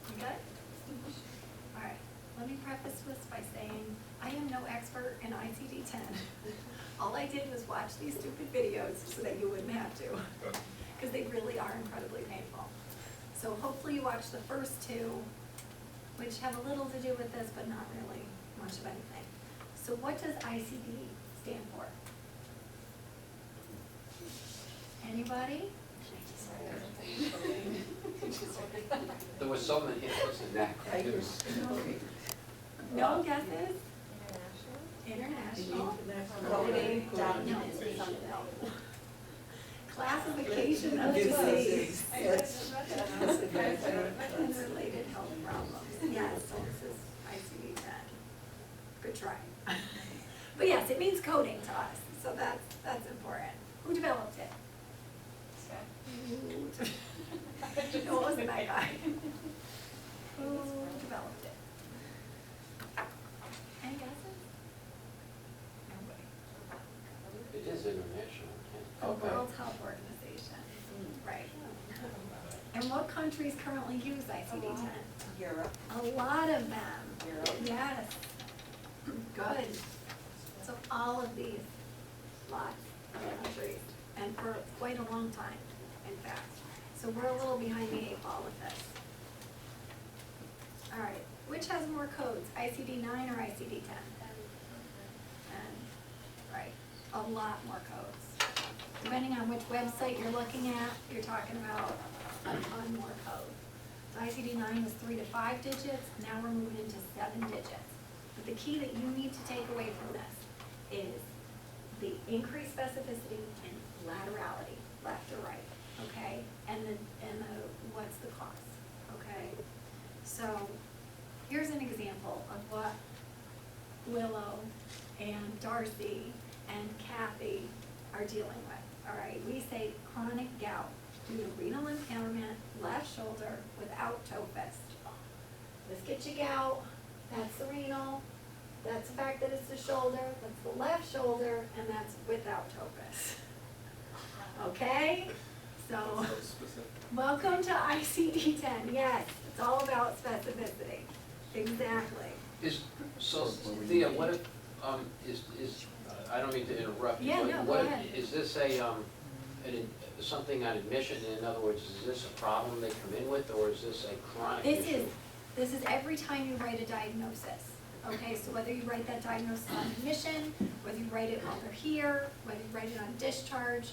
You good? All right, let me preface this by saying I am no expert in ICD-10. All I did was watch these stupid videos so that you wouldn't have to, because they really are incredibly painful. So hopefully you watch the first two, which have a little to do with this, but not really much of anything. So what does ICD stand for? Anybody? There was so many hits in that. No guesses? International. Coding, diagnosis, classification of disease. And related health problems. Yes, so this is ICD-10. Good try. But yes, it means coding to us, so that's important. Who developed it? No, it wasn't that guy. Who developed it? Any guesses? Nobody. It is international. The Okay. World Health Organization. Right. And what countries currently use ICD-10? Europe. A lot of them. Europe. Yes. Good. So all of these, lots of countries, and for quite a long time, in fact. So we're a little behind the eight ball with this. All right, which has more codes, ICD-9 or ICD-10? And, right, a lot more codes. Depending on which website you're looking at, you're talking about a ton more code. So ICD-9 was 3 to 5 digits, now we're moving into 7 digits. But the key that you need to take away from this is the increased specificity and laterality, left or right, okay? And the what's the cost, okay? So here's an example of what Willow and Darcy and Kathy are dealing with, all right? We say chronic gout due to renal impairment, left shoulder without toe fist. This gets you gout, that's the renal, that's the fact that it's the shoulder, that's the left shoulder, and that's without toe fist. Okay? So, welcome to ICD-10. Yes, it's all about specificity. Exactly. So, Thea, what if, I don't mean to interrupt you, Yeah, but no, what go if- ahead. is this something on admission? In other words, is this a problem they come in with, or is this a chronic issue? This is every time you write a diagnosis. Okay, so whether you write that diagnosis on admission, whether you write it while they're here, whether you write it on discharge,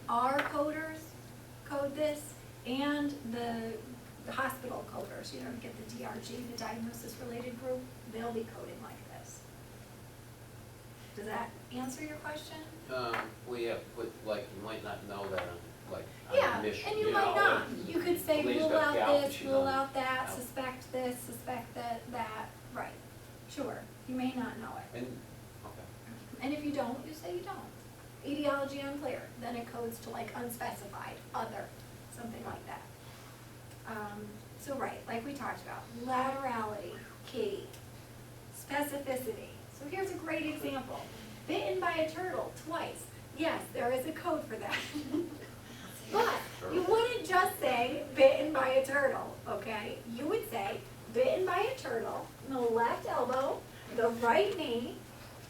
our coders code this, and the hospital coders, you know, get the DRG, the diagnosis related group, they'll be coding like this. Does that answer your question? We have put, like, you might not know that on, like, Yeah, on admission, and you might know, not. You could say Please rule got out gout, this, you rule know. out that, Yeah. suspect this, suspect that, right. Sure, you may not know it. And, okay. And if you don't, you say you don't. Etiology unclear, then it codes to like unspecified, other, something like that. So right, like we talked about, laterality, key, specificity. So here's a great example. Bitten by a turtle twice. Yes, there is a code for that. But you wouldn't just say bitten by a turtle, okay? You would say bitten by a turtle, the left elbow, the right knee,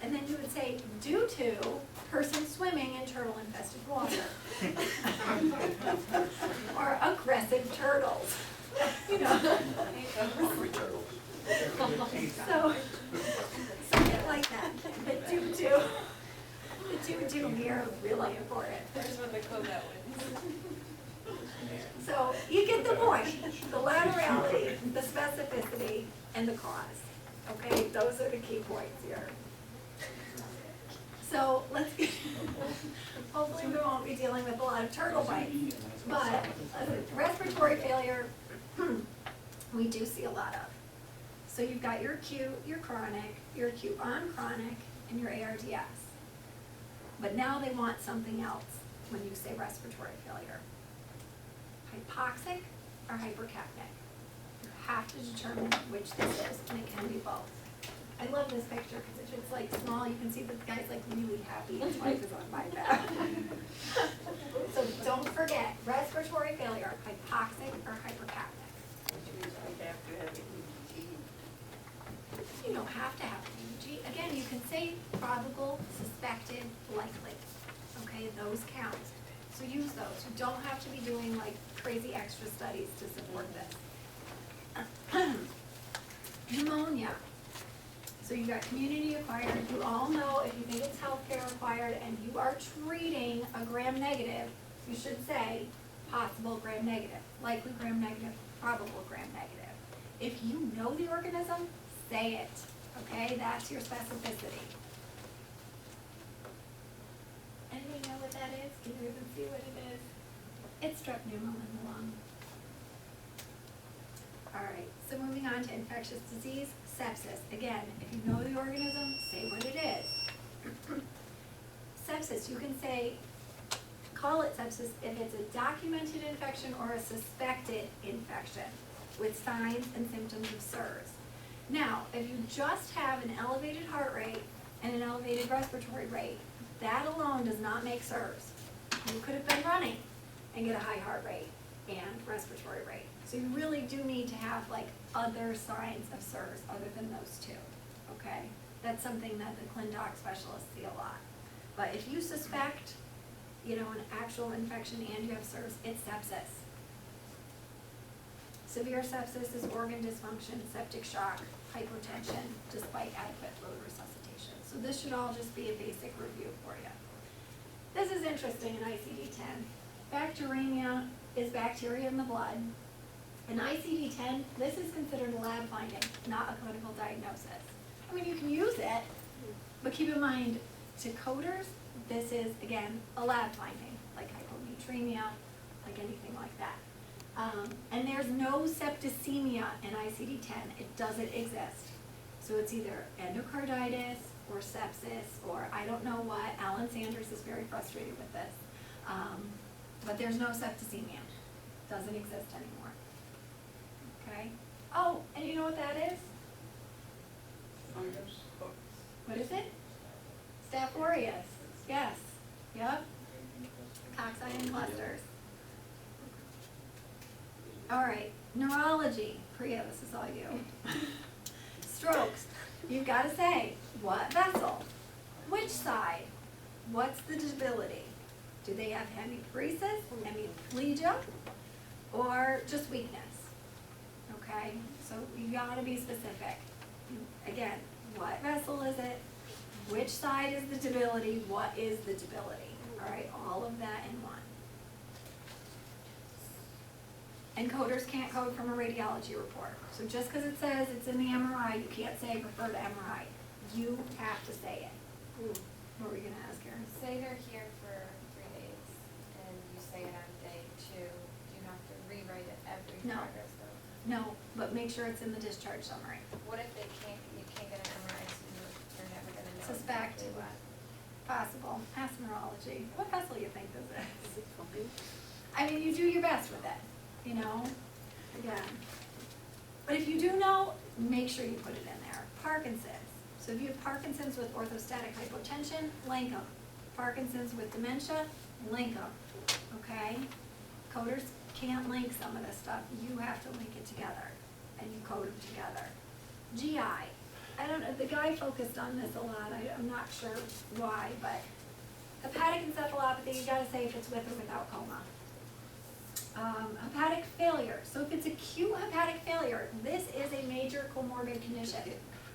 and then you would say due to person swimming in turtle infested water. Or aggressive turtles, you know. Hungry turtles. So, something like that. The due here is really important. There's when the code that wins. So you get the point, the laterality, the specificity, and the cause. Okay, those are the key points here. So let's get, hopefully we won't be dealing with a lot of turtle bites, but respiratory failure, we do see a lot of. So you've got your acute, your chronic, your acute on chronic, and your ARDS. But now they want something else when you say respiratory failure. Hypoxic or hypercapnic. You have to determine which this is, and it can be both. I love this picture because if it's like small, you can see that the guy's like really happy his wife is on my back. So don't forget, respiratory failure, hypoxic or hypercapnic. have to have an EEG. Again, you can say probable, suspected, likely. Okay, those count. So use those. You don't have to be doing like crazy extra studies to support this. Pneumonia. So you got community acquired. You all know if you think it's healthcare acquired and you are treating a gram negative, you should say possible gram negative, likely gram negative, probable gram negative. If you know the organism, say it, okay? That's your specificity. Anybody know what that is? Can you even see what it is? It's strep pneumo in the lung. All right, so moving on to infectious disease, sepsis. Again, if you know the organism, say what it is. Sepsis, you can say, call it sepsis if it's a documented infection or a suspected infection with signs and symptoms of SIRS. Now, if you just have an elevated heart rate and an elevated respiratory rate, that alone does not make SIRS. You could have been running and get a high heart rate and respiratory rate. So you really do need to have like other signs of SIRS other than those two, okay? That's something that the ClinDoc specialists see a lot. But if you suspect, you know, an actual infection and you have SIRS, it's sepsis. Severe sepsis is organ dysfunction, septic shock, hypotension, despite adequate fluid resuscitation. So this should all just be a basic review for you. This is interesting in ICD-10. Bacteremia is bacteria in the blood. In ICD-10, this is considered a lab finding, not a clinical diagnosis. I mean, you can use it, but keep in mind, to coders, this is, again, a lab finding, like hyponatremia, like anything like that. And there's no septicemia in ICD-10. It doesn't exist. So it's either endocarditis or sepsis or I don't know what. Alan Sanders is very frustrated with this. But there's no septicemia. Doesn't exist anymore. Okay? Oh, and you know what that is? What is it? Staph aureus. Yes. Yep. Cocci clusters. All right. Neurology. Priya, this is all you. Strokes. You've got to say, what vessel? Which side? What's the disability? Do they have hemiparesis, hemiplegia, or just weakness? Okay, so you gotta be specific. Again, what vessel is it? Which side is the debility? What is the debility? All right, all of that in one. And coders can't code from a radiology report. So just because it says it's in the MRI, you can't say refer to MRI. You have to say it. What were you gonna ask, Karen? Say they're here for 3 days, and you say it on day 2, do you have to rewrite it every No. progress though? No, but make sure it's in the discharge summary. What if you can't get an MRI, so you're never gonna know Suspect. exactly what? Possible. Ask neurology. What vessel you think this is? I mean, you do your best with it, you know, again. But if you do know, make sure you put it in there. Parkinson's. So if you have Parkinson's with orthostatic hypotension, link them. Parkinson's with dementia, link them, okay? Coders can't link some of this stuff. You have to link it together, and you code them together. GI. I don't know, the guy focused on this a lot. I'm not sure why, but hepatic encephalopathy, you gotta say if it's with or without coma. Hepatic failure. So if it's acute hepatic failure, this is a major comorbid condition.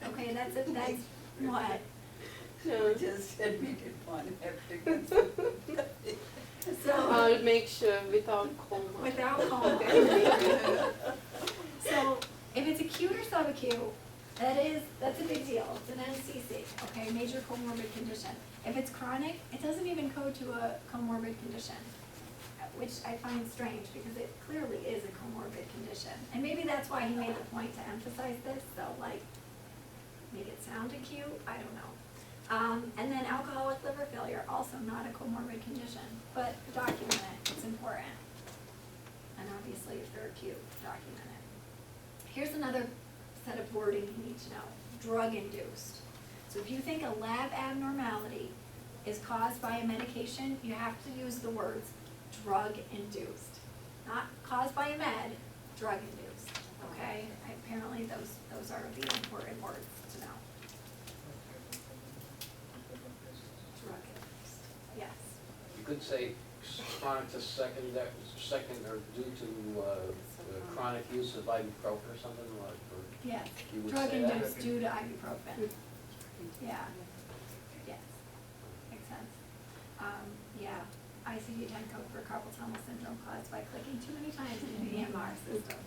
Okay, that's what? No, just said we did one after. So, I'll make sure without coma. without coma. So if it's acute or subacute, that's a big deal. It's an NCC, okay, major comorbid condition. If it's chronic, it doesn't even code to a comorbid condition, which I find strange because it clearly is a comorbid condition. And maybe that's why he made the point to emphasize this, so like, make it sound acute, I don't know. And then alcoholic liver failure, also not a comorbid condition, but document it, it's important. And obviously if they're acute, document it. Here's another set of wording you need to know, drug-induced. So if you think a lab abnormality is caused by a medication, you have to use the words drug-induced. Not caused by a med, drug-induced, okay? Apparently those are the important words to know. could say chronic to second or due to chronic use of ibuprofen or something like, or Yes, you would drug say that? induced due to ibuprofen. Yeah, yes, makes sense. Yeah, ICD-10 code for carpal tunnel syndrome caused by clicking too many times in the EMR system.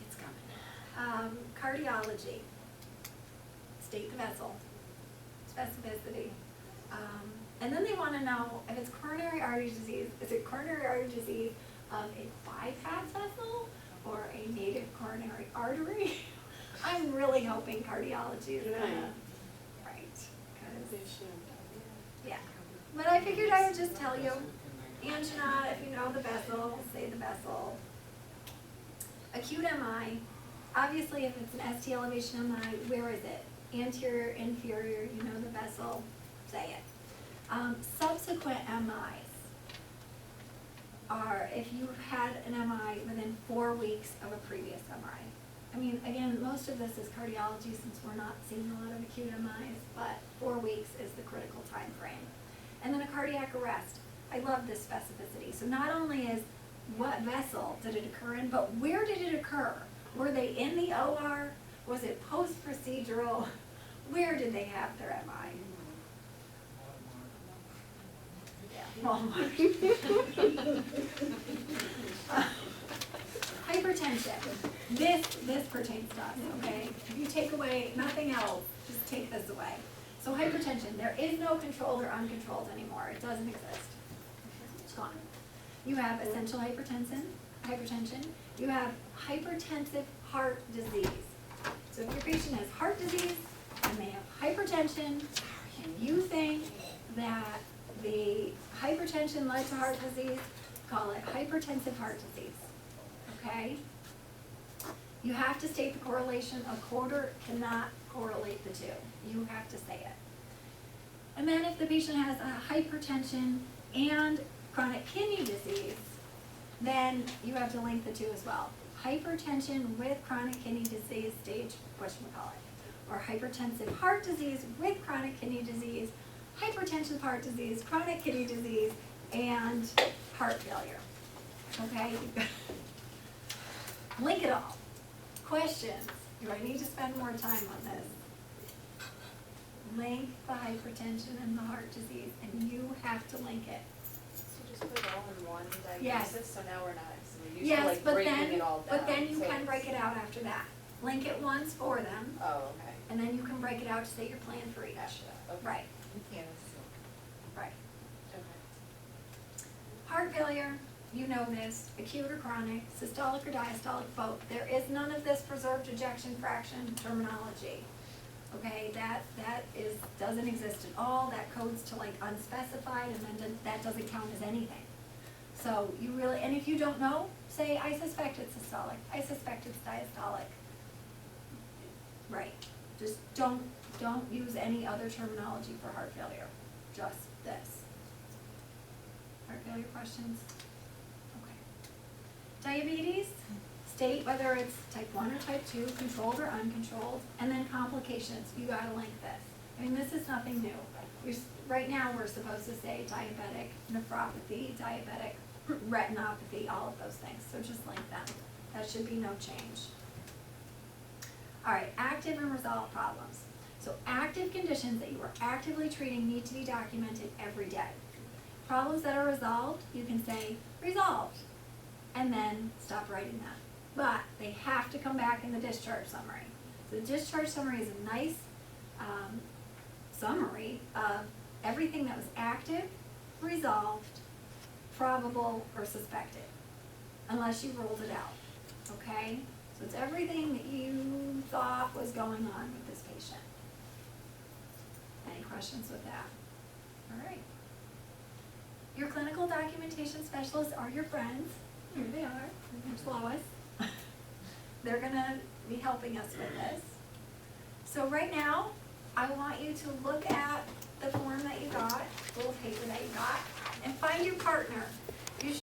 It's coming. Cardiology, state the vessel, specificity. And then they wanna know if it's coronary artery disease, is it coronary artery disease of a bypass vessel or a native coronary artery? I'm really hoping cardiology is gonna, right, 'cause, yeah. But I figured I would just tell you, angina, if you know the vessel, say the vessel. Acute MI, obviously if it's an ST elevation MI, where is it? Anterior, inferior, you know the vessel, say it. Subsequent MIs are if you've had an MI within 4 weeks of a previous MI. I mean, again, most of this is cardiology since we're not seeing a lot of acute MIs, but 4 weeks is the critical time frame. And then a cardiac arrest. I love this specificity. So not only is what vessel did it occur in, but where did it occur? Were they in the OR? Was it post-procedural? Where did they have their MI? Walmart. Hypertension. This pertains to us, okay? If you take away nothing else, just take this away. So hypertension, there is no controlled or uncontrolled anymore. It doesn't exist. It's gone. You have essential hypertension. You have hypertensive heart disease. So if your patient has heart disease and they have hypertension, and you think that the hypertension led to heart disease, call it hypertensive heart disease, okay? You have to state the correlation. A quarter cannot correlate the two. You have to say it. And then if the patient has a hypertension and chronic kidney disease, then you have to link the two as well. Hypertension with chronic kidney disease, stage whatchamacallit, or hypertensive heart disease with chronic kidney disease, hypertensive heart disease, chronic kidney disease, and heart failure. Okay? Link it all. Questions. Do I need to spend more time on this? Link the hypertension and the heart disease, and you have to link it. So just put it all in one Yes. diagnosis, so now we're not, so we used to Yes, like but breaking then, it all down. but then you so can it's- break it out after that. Link it once for them, Oh, okay, and then you can break it out to state your plan for each. gotcha, okay. Right, Yes. right. Okay. Heart failure, you know this, acute or chronic, systolic or diastolic, both. There is none of this preserved ejection fraction terminology. Okay, that doesn't exist at all. That codes to like unspecified, and then that doesn't count as anything. So you really, and if you don't know, say, I suspect it's systolic, I suspect it's diastolic. Right, just don't use any other terminology for heart failure, just this. Heart failure questions? Okay. Diabetes, state whether it's type 1 or type 2, controlled or uncontrolled, and then complications, you gotta link this. I mean, this is nothing new. Right now, we're supposed to say diabetic nephropathy, diabetic retinopathy, all of those things, so just link them. That should be no change. All right, active and resolved problems. So active conditions that you are actively treating need to be documented every day. Problems that are resolved, you can say resolved, and then stop writing that. But they have to come back in the discharge summary. So the discharge summary is a nice summary of everything that was active, resolved, probable, or suspected, unless you ruled it out, okay? So it's everything that you thought was going on with this patient. Any questions with that? All right. Your clinical documentation specialists are your friends. Here they are. There's Lois. They're gonna be helping us with this. So right now, I want you to look at the form that you got, little paper that you got, and find your partner.